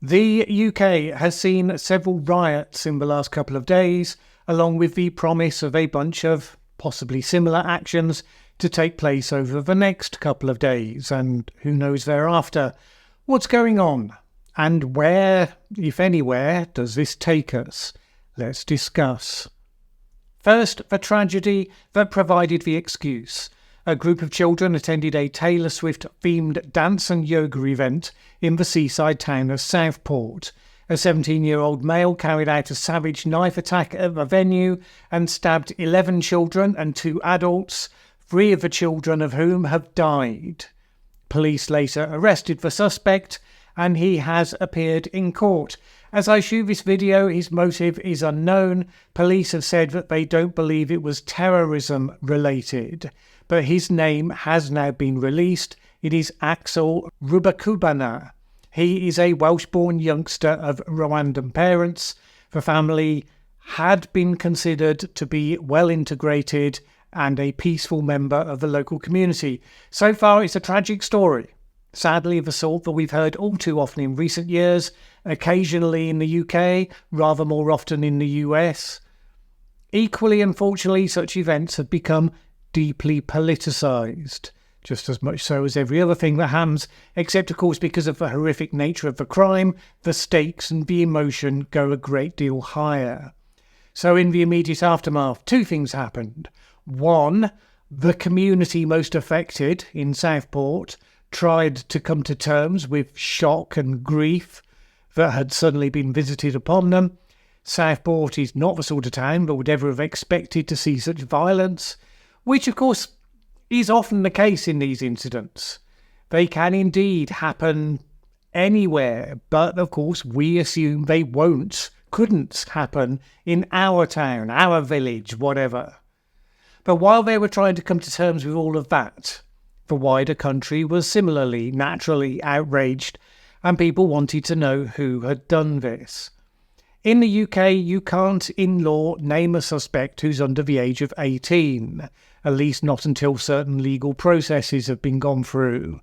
The UK has seen several riots in the last couple of days, along with the promise of a bunch of possibly similar actions to take place over the next couple of days, and who knows thereafter. What's going on? And where, if anywhere, does this take us? Let's discuss. First, the tragedy that provided the excuse. A group of children attended a Taylor Swift-themed dance and yoga event in the seaside town of Southport. A 17-year-old male carried out a savage knife attack at the venue and stabbed 11 children and 2 adults, 3 of the children of whom have died. Police later arrested the suspect, and he has appeared in court. As I shoot this video, his motive is unknown. Police have said that they don't believe it was terrorism related, but his name has now been released. It is Axel Rubakubana. He is a Welsh-born youngster of Rwandan parents. The family had been considered to be well integrated and a peaceful member of the local community. So far, it's a tragic story. Sadly, the sort that we've heard all too often in recent years, occasionally in the UK, rather more often in the US. Equally, unfortunately, such events have become deeply politicised, just as much so as every other thing that happens, except of course because of the horrific nature of the crime, the stakes and the emotion go a great deal higher. So in the immediate aftermath, 2 things happened. 1, the community most affected in Southport tried to come to terms with shock and grief that had suddenly been visited upon them. Southport is not the sort of town that would ever have expected to see such violence, which of course is often the case in these incidents. They can indeed happen anywhere, but of course we assume they couldn't happen in our town, our village, whatever. But while they were trying to come to terms with all of that, the wider country was similarly naturally outraged, and people wanted to know who had done this. In the UK, you can't in law name a suspect who's under the age of 18, at least not until certain legal processes have been gone through.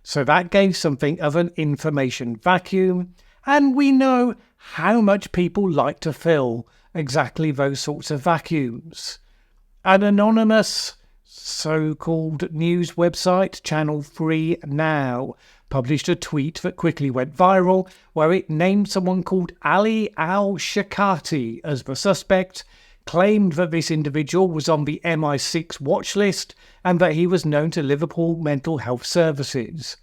So that gave something of an information vacuum, and we know how much people like to fill exactly those sorts of vacuums. An anonymous so-called news website, Channel 3 Now, published a tweet that quickly went viral where it named someone called Ali al-Shakati as the suspect, claimed that this individual was on the MI6 watch list and that he was known to Liverpool Mental Health Services.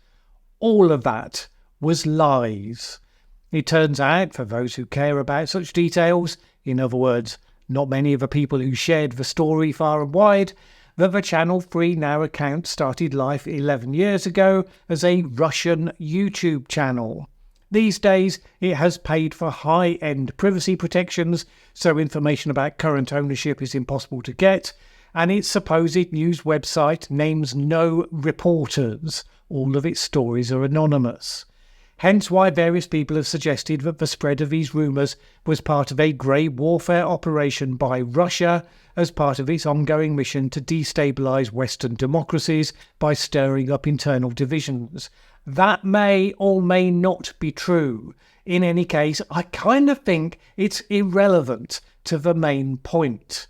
All of that was lies. It turns out, for those who care about such details, in other words, not many of the people who shared the story far and wide, that the Channel 3 Now account started life 11 years ago as a Russian YouTube channel. These days, it has paid for high-end privacy protections, so information about current ownership is impossible to get, and its supposed news website names no reporters. All of its stories are anonymous. Hence why various people have suggested that the spread of these rumours was part of a grey warfare operation by Russia as part of its ongoing mission to destabilise Western democracies by stirring up internal divisions. That may or may not be true. In any case, I kind of think it's irrelevant to the main point.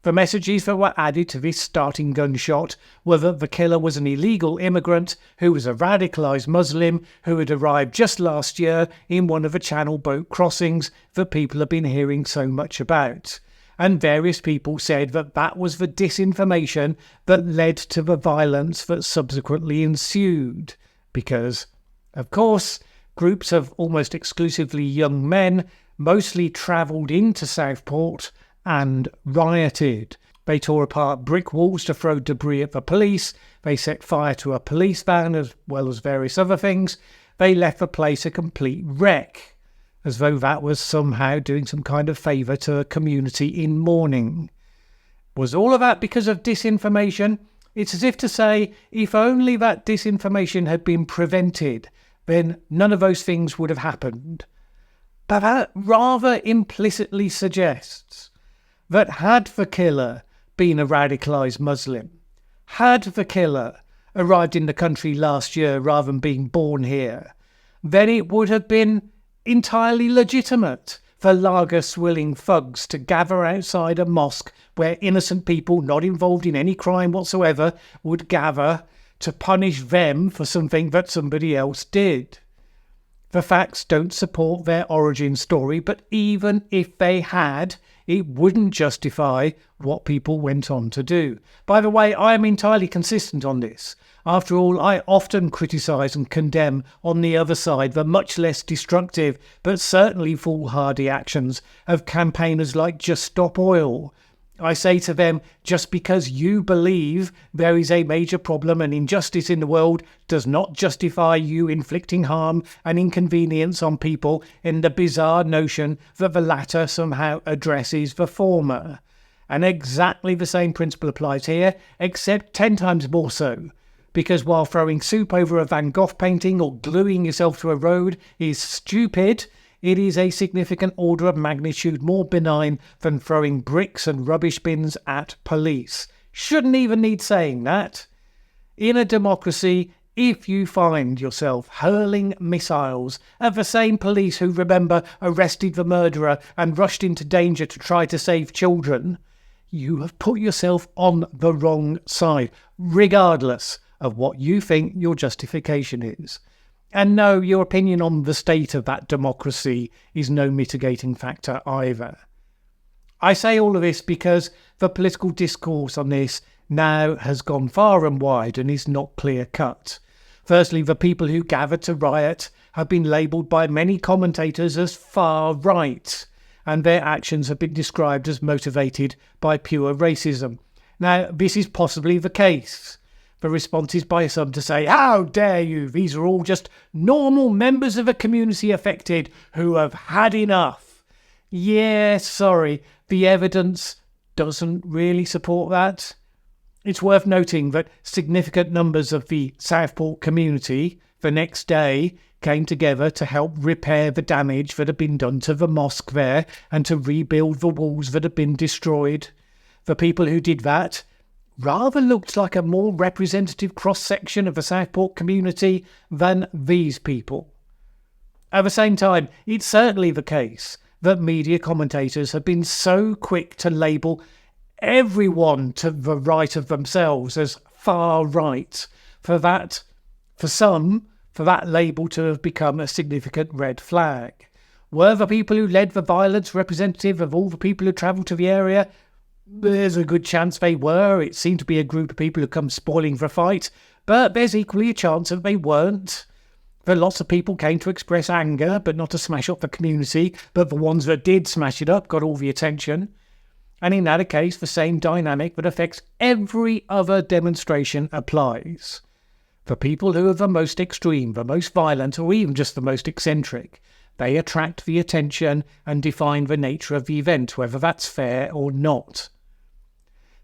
The messages that were added to this starting gunshot were that the killer was an illegal immigrant who was a radicalised Muslim who had arrived just last year in one of the Channel boat crossings that people have been hearing so much about. And various people said that that was the disinformation that led to the violence that subsequently ensued. Because, of course, groups of almost exclusively young men mostly travelled into Southport and rioted. They tore apart brick walls to throw debris at the police. They set fire to a police van as well as various other things. They left the place a complete wreck, as though that was somehow doing some kind of favour to a community in mourning. Was all of that because of disinformation? It's as if to say, if only that disinformation had been prevented, then none of those things would have happened. But that rather implicitly suggests that had the killer been a radicalised Muslim, had the killer arrived in the country last year rather than being born here, then it would have been entirely legitimate for lager-swilling thugs to gather outside a mosque where innocent people not involved in any crime whatsoever would gather to punish them for something that somebody else did. The facts don't support their origin story, but even if they had, it wouldn't justify what people went on to do. By the way, I am entirely consistent on this. After all, I often criticise and condemn on the other side the much less destructive but certainly foolhardy actions of campaigners like Just Stop Oil. I say to them, just because you believe there is a major problem and injustice in the world does not justify you inflicting harm and inconvenience on people in the bizarre notion that the latter somehow addresses the former. And exactly the same principle applies here, except 10 times more so. Because while throwing soup over a Van Gogh painting or gluing yourself to a road is stupid, it is a significant order of magnitude more benign than throwing bricks and rubbish bins at police. Shouldn't even need saying that. In a democracy, if you find yourself hurling missiles at the same police who, remember, arrested the murderer and rushed into danger to try to save children, you have put yourself on the wrong side, regardless of what you think your justification is. And no, your opinion on the state of that democracy is no mitigating factor either. I say all of this because the political discourse on this now has gone far and wide and is not clear-cut. Firstly, the people who gathered to riot have been labelled by many commentators as far right, and their actions have been described as motivated by pure racism. Now, this is possibly the case. The response is by some to say, how dare you, these are all just normal members of a community affected who have had enough. Yeah, sorry, the evidence doesn't really support that. It's worth noting that significant numbers of the Southport community the next day came together to help repair the damage that had been done to the mosque there and to rebuild the walls that had been destroyed. The people who did that rather looked like a more representative cross-section of the Southport community than these people. At the same time, it's certainly the case that media commentators have been so quick to label everyone to the right of themselves as far right, for that label to have become a significant red flag. Were the people who led the violence representative of all the people who travelled to the area? There's a good chance they were. It seemed to be a group of people who come spoiling the fight, but there's equally a chance that they weren't. That lots of people came to express anger, but not to smash up the community, but the ones that did smash it up got all the attention. And in that case, the same dynamic that affects every other demonstration applies. For people who are the most extreme, the most violent, or even just the most eccentric, they attract the attention and define the nature of the event, whether that's fair or not.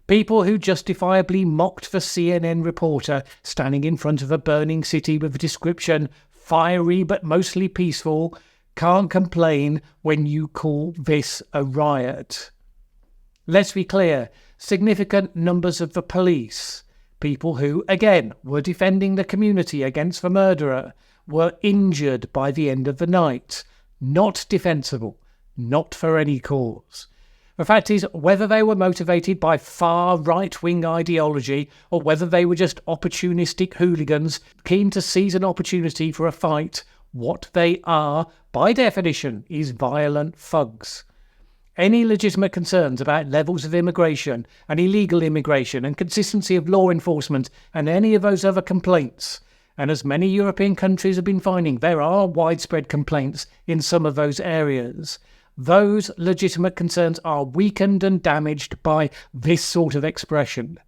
People who justifiably mocked the CNN reporter standing in front of a burning city with the description, fiery but mostly peaceful, can't complain when you call this a riot. Let's be clear, significant numbers of the police, people who, again, were defending the community against the murderer, were injured by the end of the night. Not defensible, not for any cause. The fact is, whether they were motivated by far right-wing ideology or whether they were just opportunistic hooligans keen to seize an opportunity for a fight, what they are, by definition, is violent thugs. Any legitimate concerns about levels of immigration and illegal immigration and consistency of law enforcement and any of those other complaints, and as many European countries have been finding, there are widespread complaints in some of those areas. Those legitimate concerns are weakened and damaged by this sort of expression.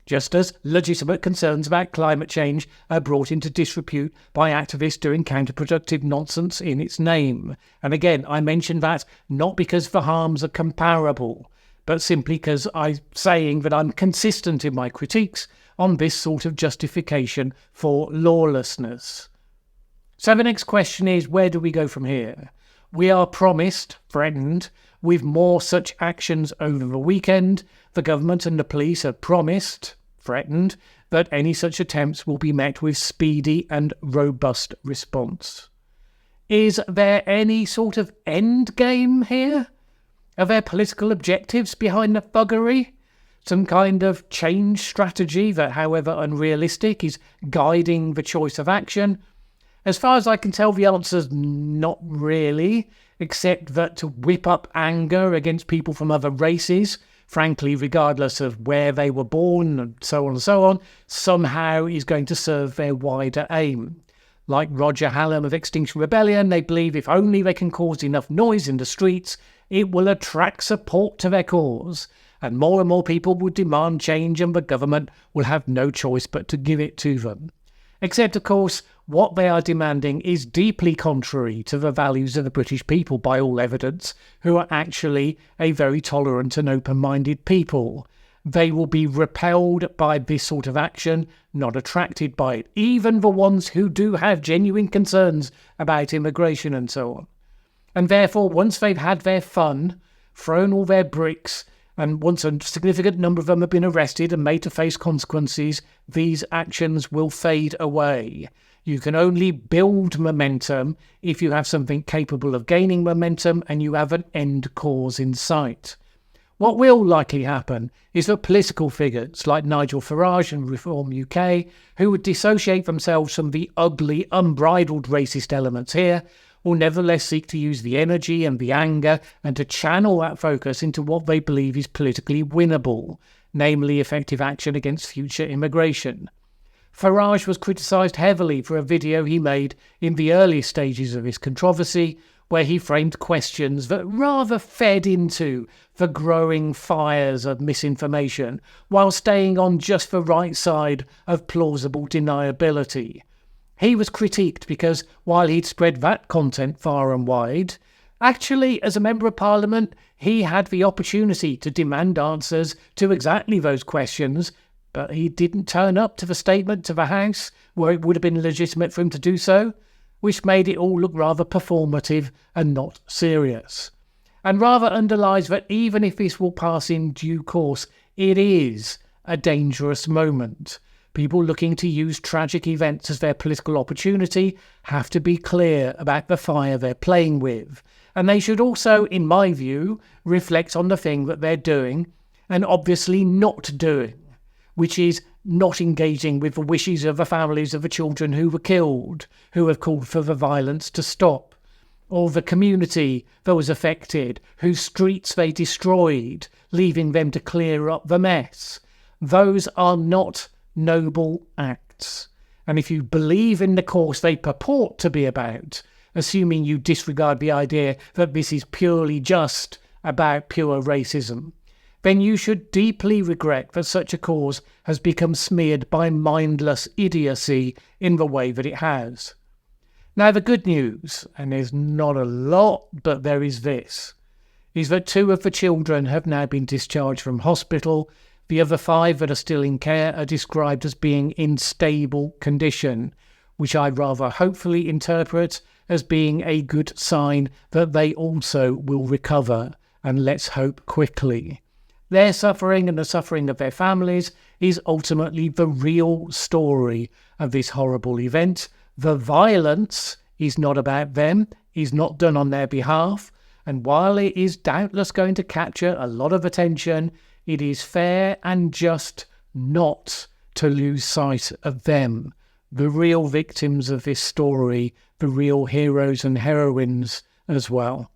Just as legitimate concerns about climate change are brought into disrepute by activists doing counterproductive nonsense in its name. And again, I mention that not because the harms are comparable, but simply because I'm saying that I'm consistent in my critiques on this sort of justification for lawlessness. So the next question is, where do we go from here? We are promised, threatened, with more such actions over the weekend. The government and the police have promised, threatened, that any such attempts will be met with speedy and robust response. Is there any sort of end game here? Are there political objectives behind the thuggery? Some kind of change strategy that, however unrealistic, is guiding the choice of action? As far as I can tell, the answer's not really, except that to whip up anger against people from other races, frankly, regardless of where they were born and so on, somehow is going to serve their wider aim. Like Roger Hallam of Extinction Rebellion, they believe if only they can cause enough noise in the streets, it will attract support to their cause, and more people will demand change and the government will have no choice but to give it to them. Except, of course, what they are demanding is deeply contrary to the values of the British people by all evidence, who are actually a very tolerant and open-minded people. They will be repelled by this sort of action, not attracted by it, even the ones who do have genuine concerns about immigration and so on. And therefore, once they've had their fun, thrown all their bricks, and once a significant number of them have been arrested and made to face consequences, these actions will fade away. You can only build momentum if you have something capable of gaining momentum and you have an end cause in sight. What will likely happen is that political figures like Nigel Farage and Reform UK, who would dissociate themselves from the ugly, unbridled racist elements here, will nevertheless seek to use the energy and the anger and to channel that focus into what they believe is politically winnable, namely effective action against future immigration. Farage was criticised heavily for a video he made in the early stages of his controversy, where he framed questions that rather fed into the growing fires of misinformation, while staying on just the right side of plausible deniability. He was critiqued because, while he'd spread that content far and wide, actually, as a Member of Parliament, he had the opportunity to demand answers to exactly those questions, but he didn't turn up to the statement to the House, where it would have been legitimate for him to do so, which made it all look rather performative and not serious. And rather underlies that even if this will pass in due course, it is a dangerous moment. People looking to use tragic events as their political opportunity have to be clear about the fire they're playing with. And they should also, in my view, reflect on the thing that they're doing and obviously not doing, which is not engaging with the wishes of the families of the children who were killed, who have called for the violence to stop, or the community that was affected, whose streets they destroyed, leaving them to clear up the mess. Those are not noble acts. And if you believe in the course they purport to be about, assuming you disregard the idea that this is purely just about pure racism, then you should deeply regret that such a cause has become smeared by mindless idiocy in the way that it has. Now, the good news, and there's not a lot, but there is this, is that 2 of the children have now been discharged from hospital. The other 5 that are still in care are described as being in stable condition, which I'd rather hopefully interpret as being a good sign that they also will recover, and let's hope quickly. Their suffering and the suffering of their families is ultimately the real story of this horrible event. The violence is not about them, is not done on their behalf, and while it is doubtless going to capture a lot of attention, it is fair and just not to lose sight of them, the real victims of this story, the real heroes and heroines as well.